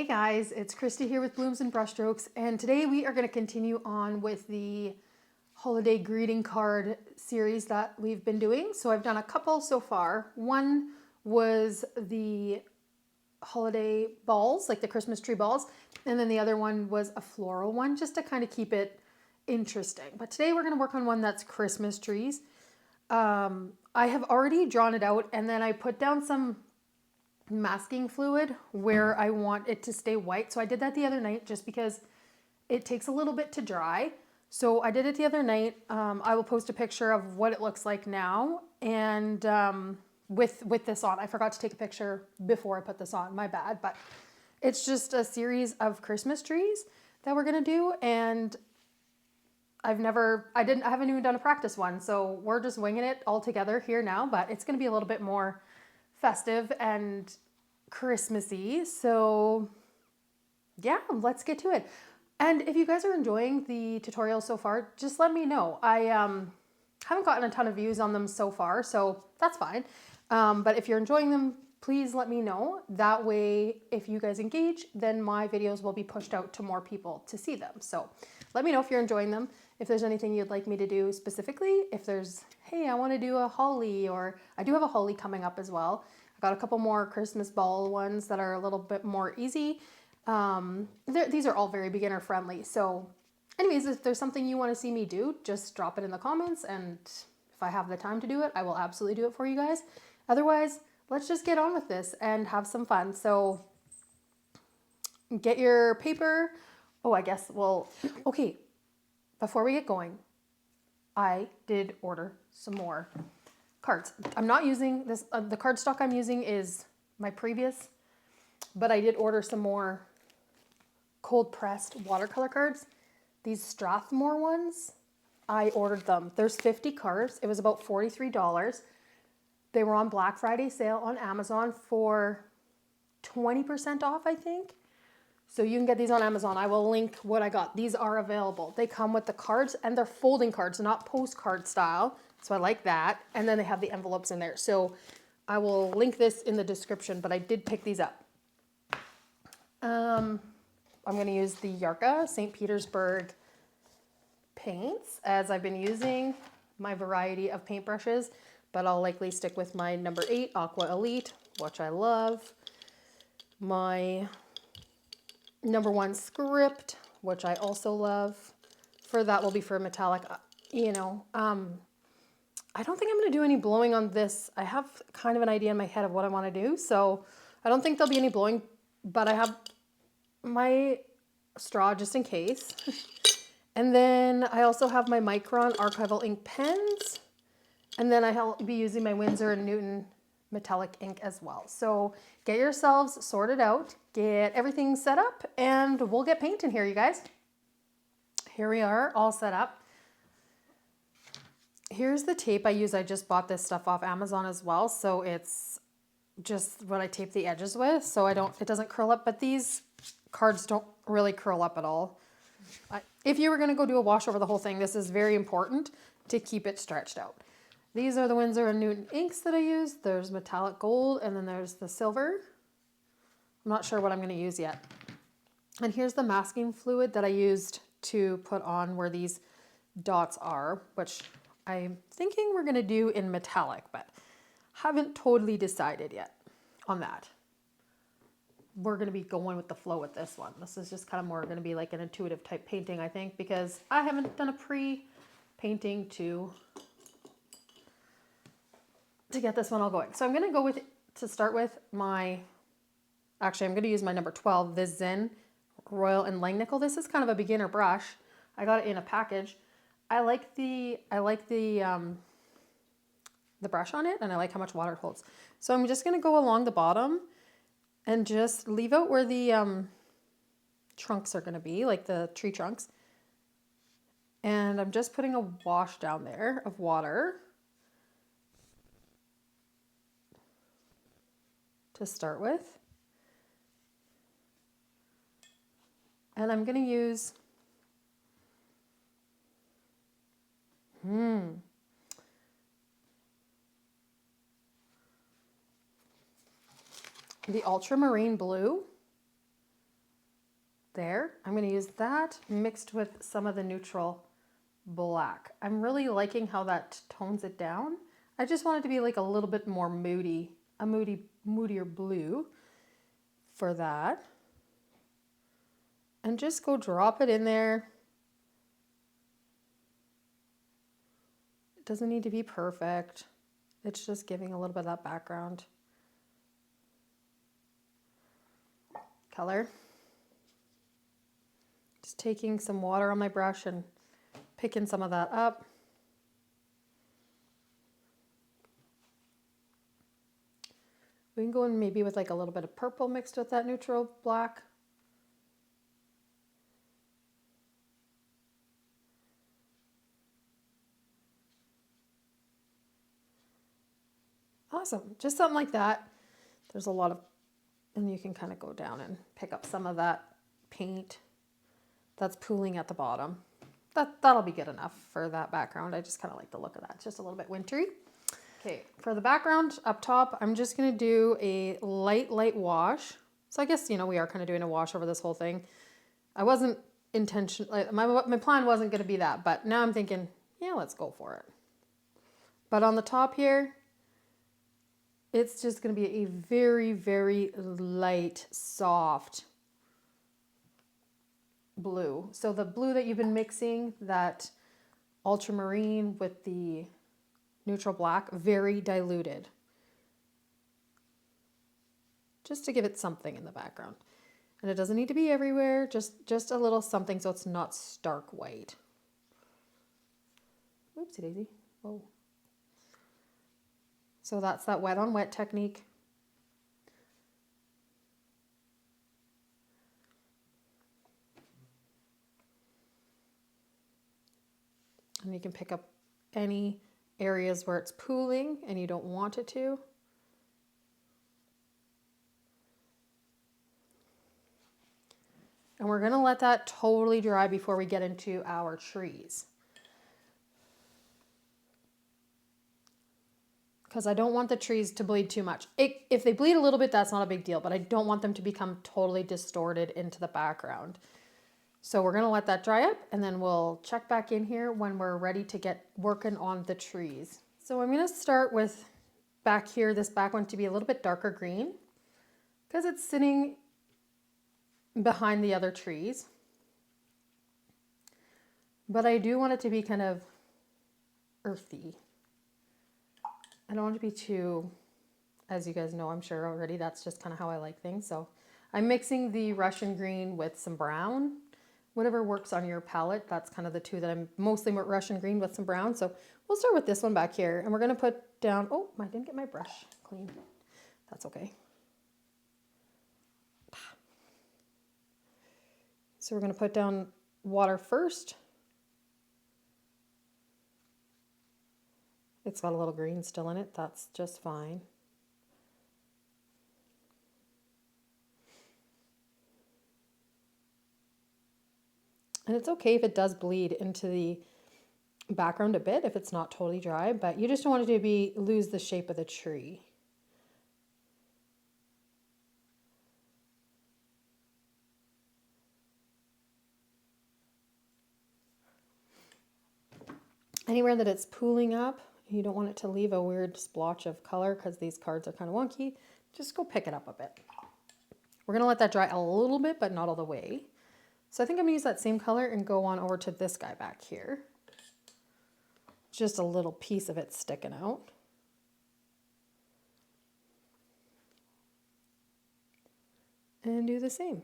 Hey guys, it's Krista here with Blooms and Brushstrokes, and today we are going to continue on with the holiday greeting card series that we've been doing. So I've done a couple so far. One was the holiday balls, like the Christmas tree balls, and then the other one was a floral one, just to kind of keep it interesting. But today we're going to work on one that's Christmas trees. I have already drawn it out, and then I put down some masking fluid where I want it to stay white. So I did that the other night just because it takes a little bit to dry. So I did it the other night. I will post a picture of what it looks like now, and with this on. I forgot to take a picture before I put this on, my bad, but it's just a series of Christmas trees that we're gonna do, and I haven't even done a practice one, so we're just winging it all together here now, but it's gonna be a little bit more festive and Christmassy. So yeah, let's get to it. And if you guys are enjoying the tutorials so far, just let me know. I haven't gotten a ton of views on them so far, so that's fine. But if you're enjoying them, please let me know. That way, if you guys engage, then my videos will be pushed out to more people to see them. So let me know if you're enjoying them. If there's anything you'd like me to do specifically, if there's, hey, I want to do a holly, or I do have a holly coming up as well. I got a couple more Christmas ball ones that are a little bit more easy. These are all very beginner friendly. So anyways, if there's something you want to see me do, just drop it in the comments, and if I have the time to do it, I will absolutely do it for you guys. Otherwise, let's just get on with this and have some fun. So get your paper. Oh, I guess, well, okay. Before we get going, I did order some more cards. I'm not using this, the cardstock I'm using is my previous, but I did order some more cold pressed watercolor cards. These Strathmore ones, I ordered them. There's 50 cards. It was about $43. They were on Black Friday sale on Amazon for 20% off, I think. So you can get these on Amazon. I will link what I got. These are available. They come with the cards, and they're folding cards, not postcard style. So I like that. And then they have the envelopes in there. So I will link this in the description, but I did pick these up. I'm going to use the Yarka St. Petersburg paints, as I've been using my variety of paintbrushes, but I'll likely stick with my number 8 Aqua Elite, which I love. My number 1 Script, which I also love. For that will be for metallic, you know. I don't think I'm going to do any blowing on this. I have kind of an idea in my head of what I want to do, so I don't think there'll be any blowing, but I have my straw just in case. And then I also have my Micron archival ink pens, and then I'll be using my Winsor Newton metallic ink as well. So get yourselves sorted out, get everything set up, and we'll get painting here, you guys. Here we are, all set up. Here's the tape I use. I just bought this stuff off Amazon as well, so it's just what I tape the edges with, so it doesn't curl up, but these cards don't really curl up at all. If you were going to go do a wash over the whole thing, this is very important to keep it stretched out. These are the Winsor Newton inks that I use. There's metallic gold, and then there's the silver. I'm not sure what I'm going to use yet. And here's the masking fluid that I used to put on where these dots are, which I'm thinking we're going to do in metallic, but haven't totally decided yet on that. We're going to be going with the flow with this one. This is just kind of more going to be like an intuitive type painting, I think, because I haven't done a pre-painting to get this one all going. So I'm going to go with, to start with, I'm going to use my number 12, this Zen Royal and Langnickel. This is kind of a beginner brush. I got it in a package. I like the brush on it, and I like how much water it holds. So I'm just going to go along the bottom and just leave out where the trunks are going to be, like the tree trunks. And I'm just putting a wash down there of water to start with. And I'm going to use the ultramarine blue There, I'm going to use that mixed with some of the neutral black. I'm really liking how that tones it down. I just want it to be like a little bit more moody, moodier blue for that. And just go drop it in there. It doesn't need to be perfect. It's just giving a little bit of that background color. Just taking some water on my brush and picking some of that up. We can go in maybe with like a little bit of purple mixed with that neutral black. Awesome, just something like that. There's a lot of, and you can kind of go down and pick up some of that paint that's pooling at the bottom. That'll be good enough for that background. I just kind of like the look of that. It's just a little bit wintry. Okay, for the background up top, I'm just gonna do a light wash. So I guess, you know, we are kind of doing a wash over this whole thing. I wasn't my plan wasn't gonna be that, but now I'm thinking, yeah, let's go for it. But on the top here, it's just gonna be a very, very light, soft blue. So the blue that you've been mixing, that ultramarine with the neutral black, very diluted. Just to give it something in the background. And it doesn't need to be everywhere, just a little something so it's not stark white. Oopsie daisy. Whoa. So that's that wet on wet technique. And you can pick up any areas where it's pooling and you don't want it to. And we're going to let that totally dry before we get into our trees. Because I don't want the trees to bleed too much. If they bleed a little bit, that's not a big deal, but I don't want them to become totally distorted into the background. So we're going to let that dry up, and then we'll check back in here when we're ready to get working on the trees. So I'm going to start with back here, this back one to be a little bit darker green because it's sitting behind the other trees. But I do want it to be kind of earthy. I don't want it to be too, as you guys know, I'm sure already, that's just kind of how I like things. So I'm mixing the Russian green with some brown. Whatever works on your palette, that's kind of the two that I'm mostly Russian green with some brown. So we'll start with this one back here, and we're going to put down, oh, I didn't get my brush clean. That's okay. So we're going to put down water first. It's got a little green still in it. That's just fine. And it's okay if it does bleed into the background a bit if it's not totally dry, but you just don't want it to lose the shape of the tree. Anywhere that it's pooling up, you don't want it to leave a weird splotch of color because these cards are kind of wonky. Just go pick it up a bit. We're going to let that dry a little bit, but not all the way. So I think I'm going to use that same color and go on over to this guy back here. Just a little piece of it sticking out. And do the same.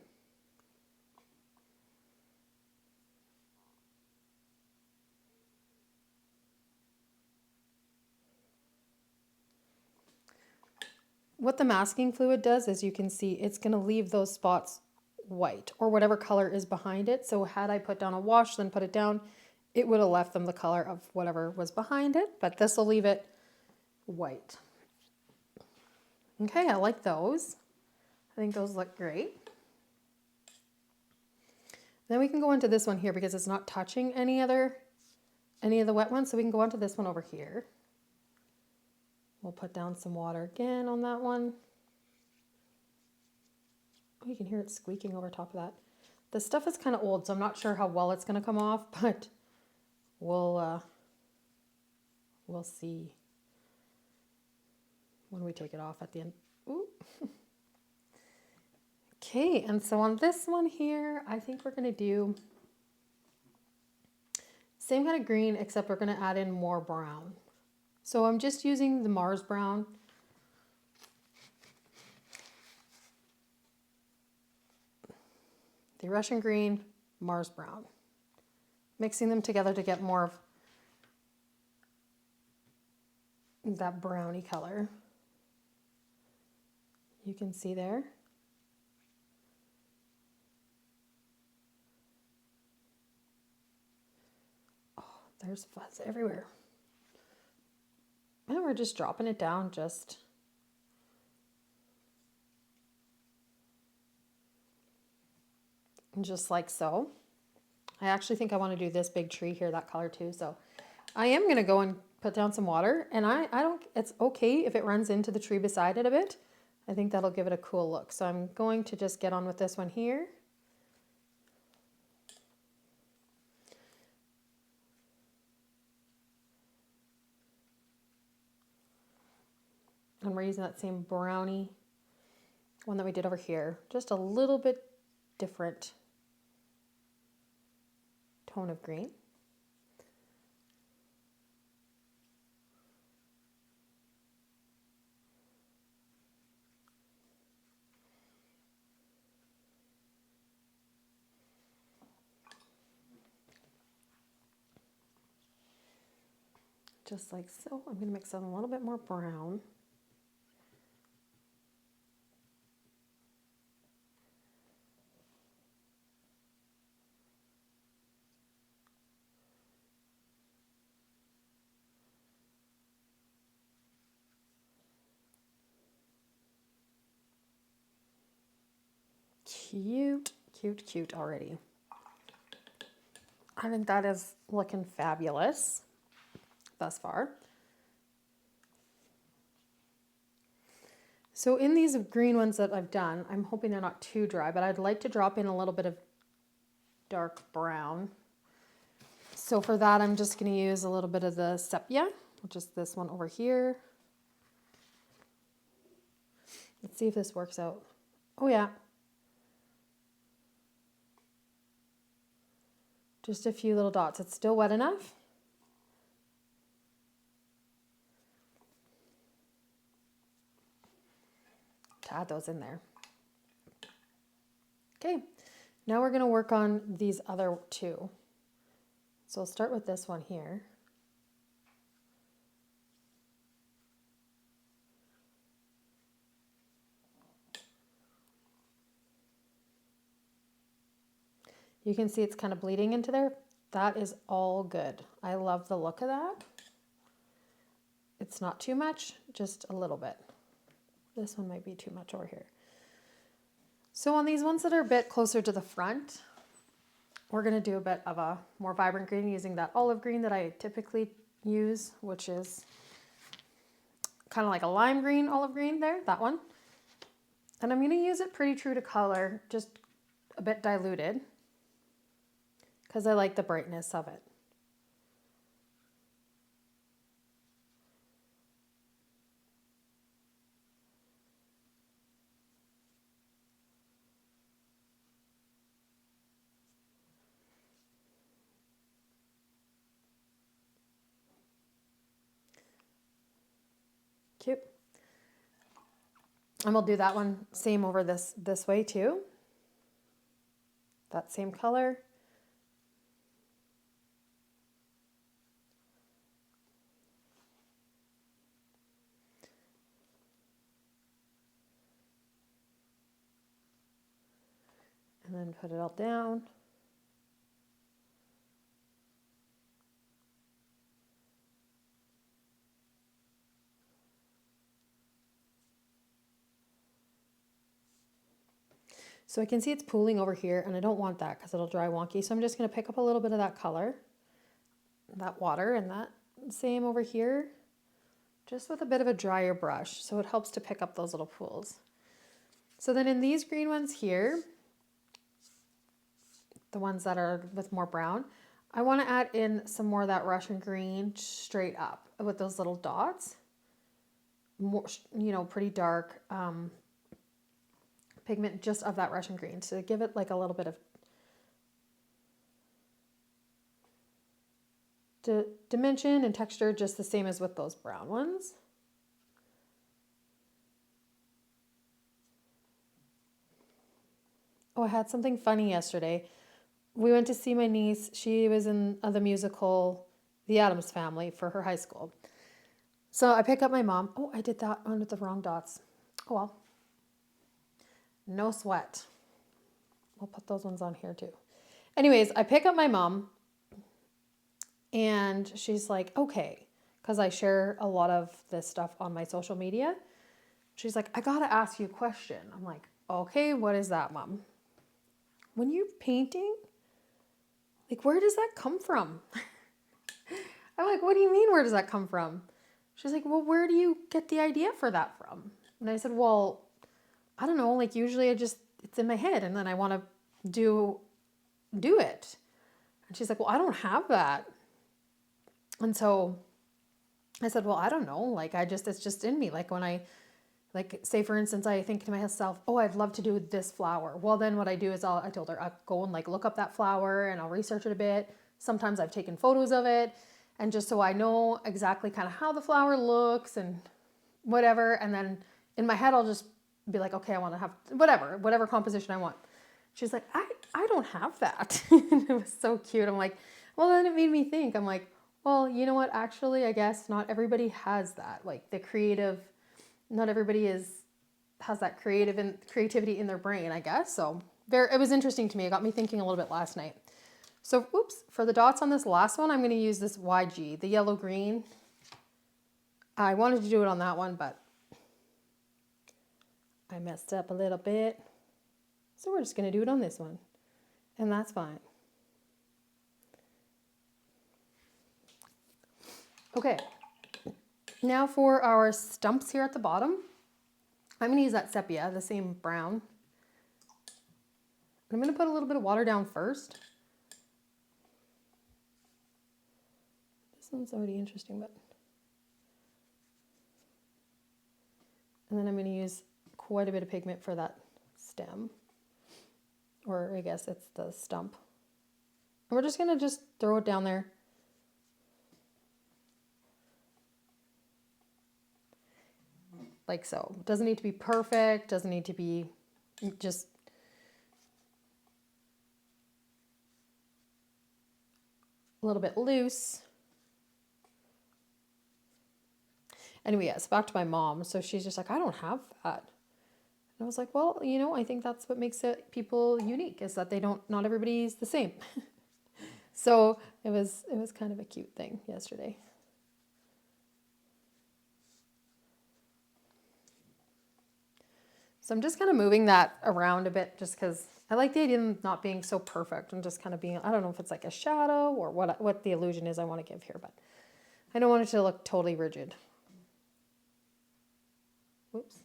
What the masking fluid does is you can see it's going to leave those spots white or whatever color is behind it. So had I put down a wash, then put it down, it would have left them the color of whatever was behind it, but this will leave it white. Okay, I like those. I think those look great. Then we can go into this one here because it's not touching any of the wet ones, so we can go on to this one over here. We'll put down some water again on that one. Oh, you can hear it squeaking over top of that. This stuff is kind of old, so I'm not sure how well it's going to come off, but we'll see when we take it off at the end. Ooh. Okay, and so on this one here, I think we're going to do same kind of green, except we're going to add in more brown. So I'm just using the Mars brown. The Russian green, Mars brown. Mixing them together to get more of that browny color. You can see there. Oh, there's fuzz everywhere. And we're just dropping it down just like so. I actually think I want to do this big tree here, that color too. So I am going to go and put down some water, and I don't, it's okay if it runs into the tree beside it a bit. I think that'll give it a cool look. So I'm going to just get on with this one here. And we're using that same brownie one that we did over here, just a little bit different tone of green. Just like so. I'm going to mix in a little bit more brown. Cute, cute, cute already. I think that is looking fabulous thus far. So in these green ones that I've done, I'm hoping they're not too dry, but I'd like to drop in a little bit of dark brown. So for that, I'm just going to use a little bit of the sepia, which is this one over here. Let's see if this works out. Oh yeah. Just a few little dots. It's still wet enough. To add those in there. Okay, now we're going to work on these other two. So I'll start with this one here. You can see it's kind of bleeding into there. That is all good. I love the look of that. It's not too much, just a little bit. This one might be too much over here. So on these ones that are a bit closer to the front, we're going to do a bit of a more vibrant green using that olive green that I typically use, which is kind of like a lime green, olive green there, that one. And I'm going to use it pretty true to color, just a bit diluted, because I like the brightness of it. Cute. And we'll do that one same over this way too. That same color. And then put it all down. So I can see it's pooling over here, and I don't want that because it'll dry wonky. So I'm just going to pick up a little bit of that color, that water, and that same over here, just with a bit of a drier brush. So it helps to pick up those little pools. So then in these green ones here, the ones that are with more brown. I want to add in some more of that Russian green straight up with those little dots. More, pretty dark pigment just of that Russian green to give it like a little bit of dimension and texture, just the same as with those brown ones. Oh, I had something funny yesterday. We went to see my niece. She was in the musical The Addams Family for her high school. So I pick up my mom. Oh, I did that one with the wrong dots. Oh well. No sweat. We'll put those ones on here too. Anyways, I pick up my mom and she's like, okay, because I share a lot of this stuff on my social media. She's like, I gotta ask you a question. I'm like, okay, what is that, Mom? When you're painting, like, where does that come from? I'm like, what do you mean, where does that come from? She's like, well, where do you get the idea for that from? And I said, well, I don't know, like, usually it's in my head, and then I want to do it. And she's like, well, I don't have that. And so I said, well, I don't know. Like, it's just in me. Like when like say for instance, I think to myself, oh, I'd love to do this flower. Well, then what I do is I told her I'll go and like look up that flower and I'll research it a bit. Sometimes I've taken photos of it. And just so I know exactly kind of how the flower looks and whatever. And then in my head, I'll just be like, okay, I want to have whatever composition I want. She's like, I don't have that. And it was so cute. I'm like, well, then it made me think. I'm like, well, you know what? Actually, I guess not everybody has that. Like the creative, not everybody has that creativity in their brain, I guess. So it was interesting to me. It got me thinking a little bit last night. So, for the dots on this last one, I'm going to use this YG, the yellow green. I wanted to do it on that one, but I messed up a little bit. So we're just going to do it on this one. And that's fine. Okay, now for our stumps here at the bottom, I'm going to use that sepia, the same brown. I'm going to put a little bit of water down first. This one's already interesting, but... And then I'm going to use quite a bit of pigment for that stem. Or I guess it's the stump. And we're just going to throw it down there. Like so. It doesn't need to be perfect, doesn't need to be just a little bit loose. Anyway, yes, back to my mom. So she's just like, I don't have that. And I was like, well, I think that's what makes people unique, is that not everybody's the same. So it was kind of a cute thing yesterday. So I'm just kind of moving that around a bit just because I like the idea of not being so perfect and just kind of being, I don't know if it's like a shadow or what the illusion is I want to give here, but I don't want it to look totally rigid. Whoops.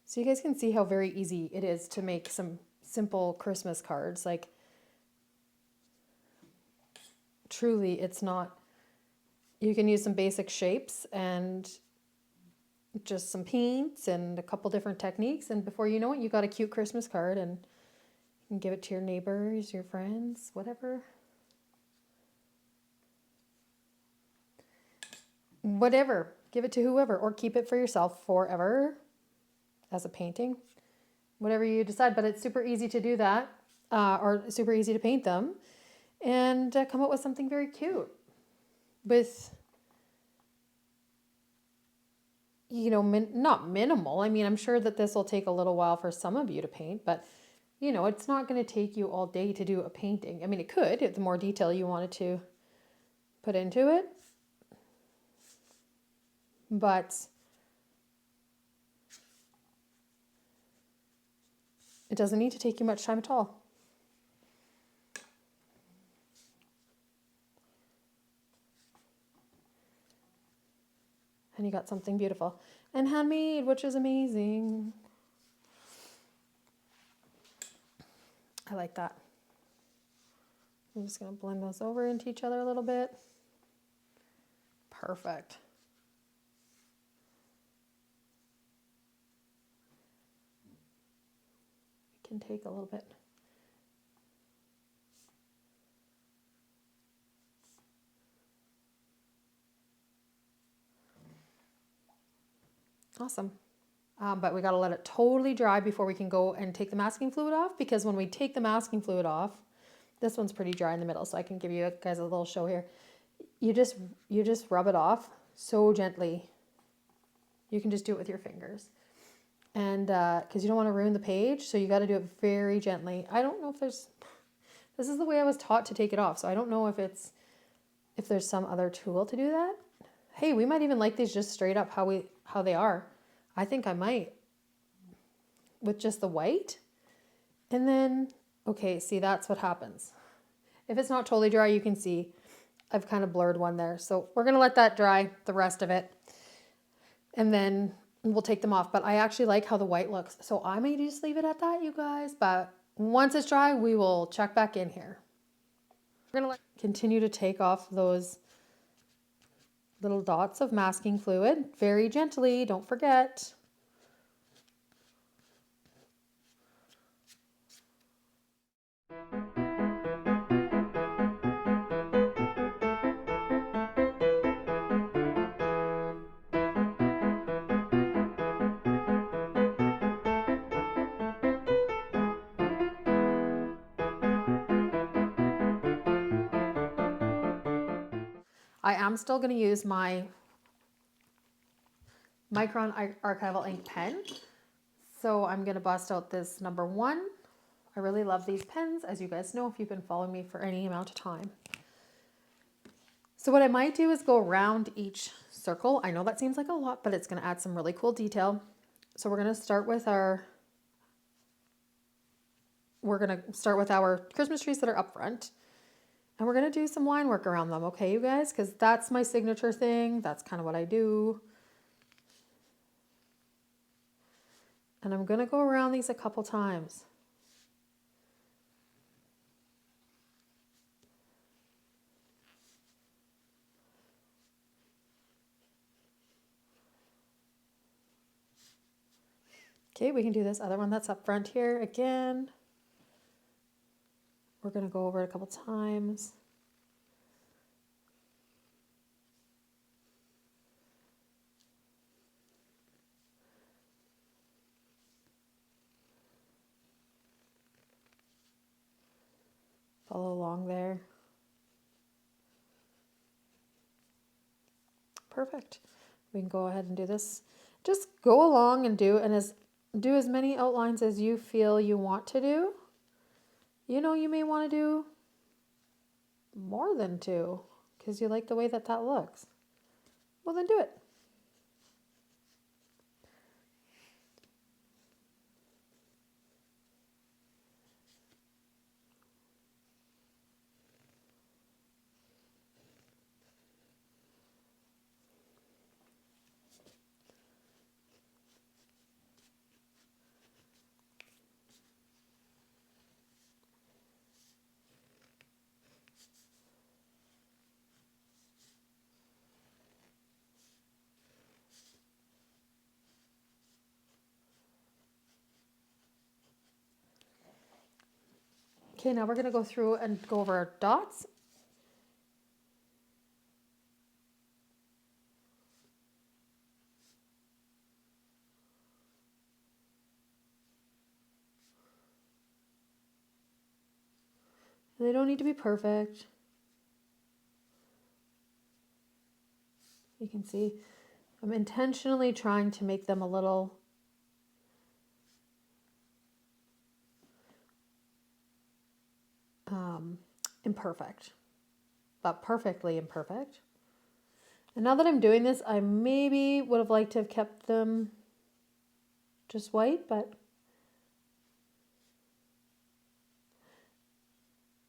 So you guys can see how very easy it is to make some simple Christmas cards. Like, truly, it's not, you can use some basic shapes and just some paints and a couple different techniques, and before you know it, you got a cute Christmas card, and you can give it to your neighbors, your friends, whatever. Whatever, give it to whoever, or keep it for yourself forever as a painting. Whatever you decide, but it's super easy to do that, or super easy to paint them, and come up with something very cute with, not minimal. I mean, I'm sure that this will take a little while for some of you to paint, but it's not going to take you all day to do a painting. I mean, it could, if the more detail you wanted to put into it, but it doesn't need to take you much time at all. and you got something beautiful and handmade, which is amazing. I like that. I'm just going to blend those over into each other a little bit. Perfect. We can take a little bit. Awesome. But we got to let it totally dry before we can go and take the masking fluid off, because when we take the masking fluid off, this one's pretty dry in the middle, so I can give you guys a little show here. You just rub it off so gently. You can just do it with your fingers. And because you don't want to ruin the page, so you got to do it very gently. I don't know if this is the way I was taught to take it off, so I don't know if there's some other tool to do that. Hey, we might even like these just straight up how they are. I think I might, with just the white. And then, okay, see, that's what happens. If it's not totally dry, you can see I've kind of blurred one there. So we're going to let that dry, the rest of it. And then we'll take them off. But I actually like how the white looks. So I may just leave it at that, you guys. But once it's dry, we will check back in here. We're going to continue to take off those little dots of masking fluid very gently, don't forget. I am still going to use my Micron archival ink pen. So I'm going to bust out this number 1. I really love these pens, as you guys know if you've been following me for any amount of time. So what I might do is go around each circle. I know that seems like a lot, but it's going to add some really cool detail. So we're going to start with our Christmas trees that are up front. And we're going to do some line work around them, okay, you guys? Because that's my signature thing. That's kind of what I do. And I'm going to go around these a couple times. Okay, we can do this other one that's up front here again. We're going to go over it a couple times. Follow along there. Perfect. We can go ahead and do this. Just go along and do as many outlines as you feel you want to do. You know, you may want to do more than 2 because you like the way that looks. Well, then do it. Okay, now we're going to go through and go over our dots. They don't need to be perfect. You can see I'm intentionally trying to make them a little imperfect, but perfectly imperfect. And now that I'm doing this, I maybe would have liked to have kept them just white, but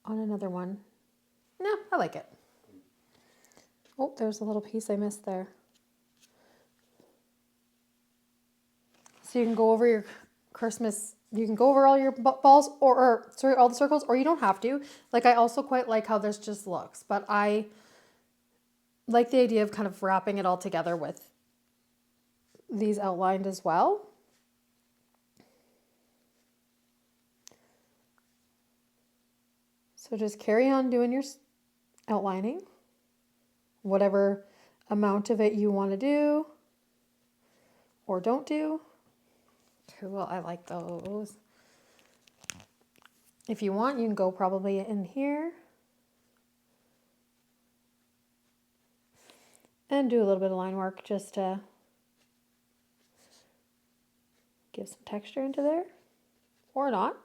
on another one, no, I like it. Oh, there's a little piece I missed there. So you can go over your Christmas, you can go over all your balls or sorry, all the circles, or you don't have to. Like, I also quite like how this just looks, but I like the idea of kind of wrapping it all together with these outlined as well. So just carry on doing your outlining, whatever amount of it you want to do or don't do. Cool, I like those. If you want, you can go probably in here and do a little bit of line work just to give some texture into there, or not.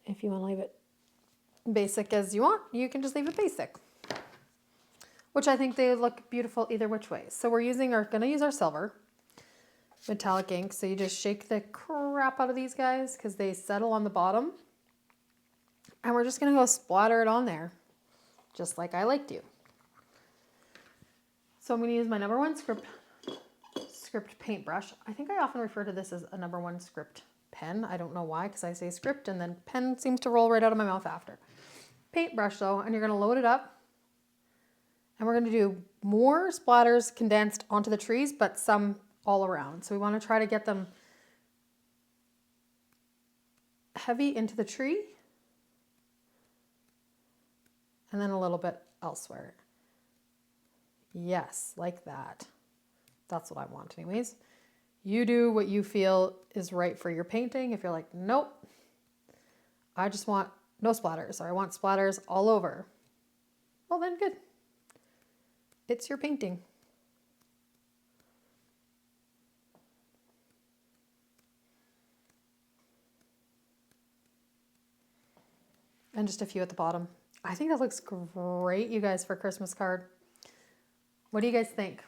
If you want to leave it basic as you want, you can just leave it basic, which I think they look beautiful either which way. So we're gonna use our silver metallic ink. So you just shake the crap out of these guys because they settle on the bottom. And we're just gonna go splatter it on there, just like I like to. So I'm gonna use my number one script paintbrush. I think I often refer to this as a number one script pen. I don't know why, because I say script and then pen seems to roll right out of my mouth after. Paintbrush though, and you're gonna load it up. And we're gonna do more splatters condensed onto the trees, but some all around. So we wanna try to get them heavy into the tree and then a little bit elsewhere. Yes, like that. That's what I want anyways. You do what you feel is right for your painting. If you're like, nope, I just want no splatters, or I want splatters all over, well then good. It's your painting. And just a few at the bottom. I think that looks great, you guys, for a Christmas card. What do you guys think?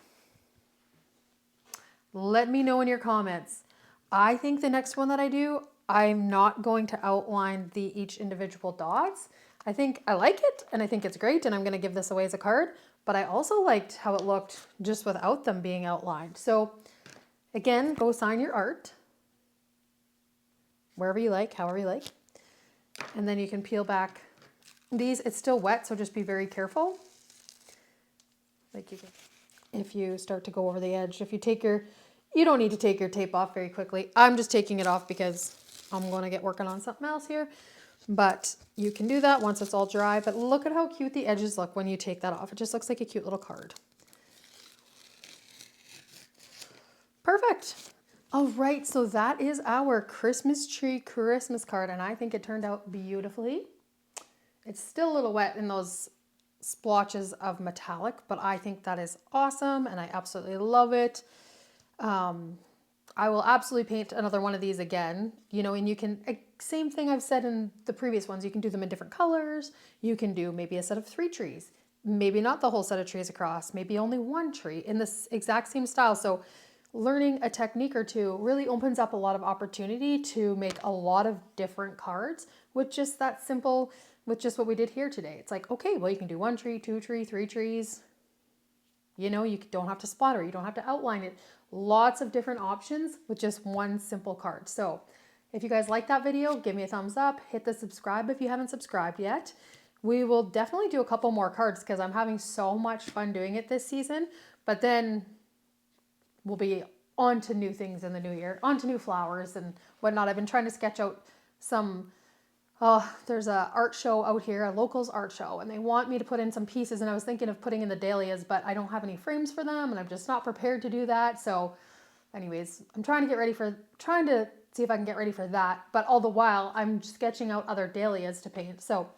Let me know in your comments. I think the next one that I do, I'm not going to outline each individual dots. I think I like it and I think it's great and I'm gonna give this away as a card, but I also liked how it looked just without them being outlined. So again, go sign your art wherever you like, however you like. And then you can peel back these. It's still wet, so just be very careful. Like if you start to go over the edge, you don't need to take your tape off very quickly. I'm just taking it off because I'm going to get working on something else here. But you can do that once it's all dry. But look at how cute the edges look when you take that off. It just looks like a cute little card. Perfect. All right, so that is our Christmas tree Christmas card, and I think it turned out beautifully. It's still a little wet in those splotches of metallic, but I think that is awesome, and I absolutely love it. I will absolutely paint another one of these again, you know, and you can, same thing I've said in the previous ones, you can do them in different colors. You can do maybe a set of 3 trees, maybe not the whole set of trees across, maybe only 1 tree in this exact same style. So learning a technique or two really opens up a lot of opportunity to make a lot of different cards with just that simple, with just what we did here today. It's like, okay, well, you can do 1 tree, 2 tree, 3 trees. You know, you don't have to splatter, you don't have to outline it. Lots of different options with just 1 simple card. So if you guys like that video, give me a thumbs up, hit the subscribe if you haven't subscribed yet. We will definitely do a couple more cards because I'm having so much fun doing it this season, but then we'll be on to new things in the new year, on to new flowers and whatnot. I've been trying to sketch out some, there's a art show out here, a locals art show, and they want me to put in some pieces, and I was thinking of putting in the dahlias, but I don't have any frames for them, and I'm just not prepared to do that. So anyways, I'm trying to see if I can get ready for that, but all the while I'm sketching out other dahlias to paint. So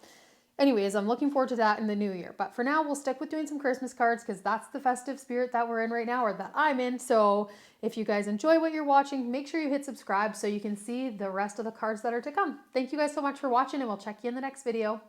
anyways, I'm looking forward to that in the new year. But for now, we'll stick with doing some Christmas cards because that's the festive spirit that we're in right now, or that I'm in. So if you guys enjoy what you're watching, make sure you hit subscribe so you can see the rest of the cards that are to come. Thank you guys so much for watching, and we'll check you in the next video.